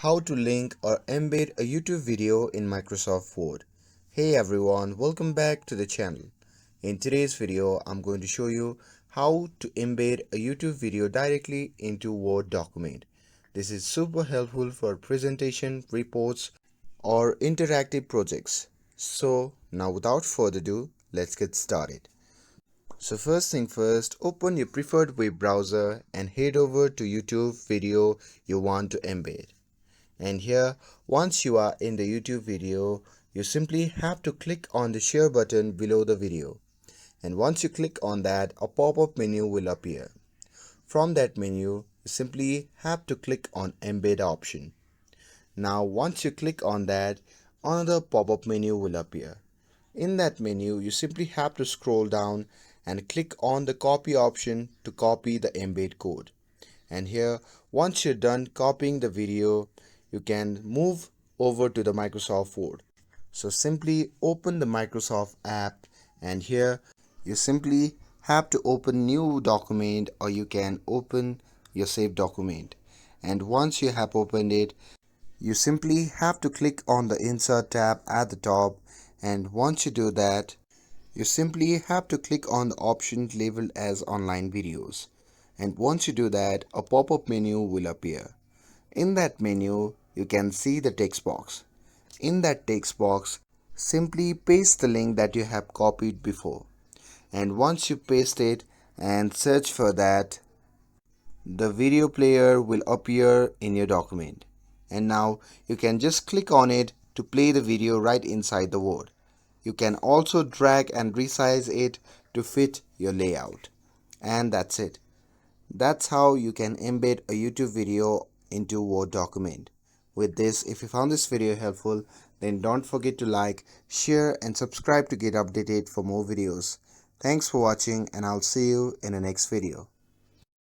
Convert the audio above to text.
How to link or embed a YouTube video in Microsoft Word. Hey everyone, welcome back to the channel. In today's video, I'm going to show you how to embed a YouTube video directly into Word document. This is super helpful for presentation, reports, or interactive projects. So now without further ado, let's get started. So first thing first, open your preferred web browser and head over to YouTube video you want to embed. And here, once you are in the YouTube video, you simply have to click on the share button below the video. And once you click on that, a pop-up menu will appear. From that menu, you simply have to click on embed option. Now once you click on that, another pop-up menu will appear. In that menu, you simply have to scroll down and click on the copy option to copy the embed code. And here, once you're done copying the video, you can move over to the Microsoft Word. So simply open the Microsoft app, and here you simply have to open new document, or you can open your saved document. And once you have opened it, you simply have to click on the insert tab at the top, and once you do that, you simply have to click on the option labeled as online videos. And once you do that, a pop-up menu will appear. In that menu, you can see the text box. In that text box, simply paste the link that you have copied before. And once you paste it and search for that, the video player will appear in your document. And now you can just click on it to play the video right inside the Word. You can also drag and resize it to fit your layout. And that's it. That's how you can embed a YouTube video into Word document. With this, if you found this video helpful, then don't forget to like, share and subscribe to get updated for more videos. Thanks for watching, and I'll see you in the next video.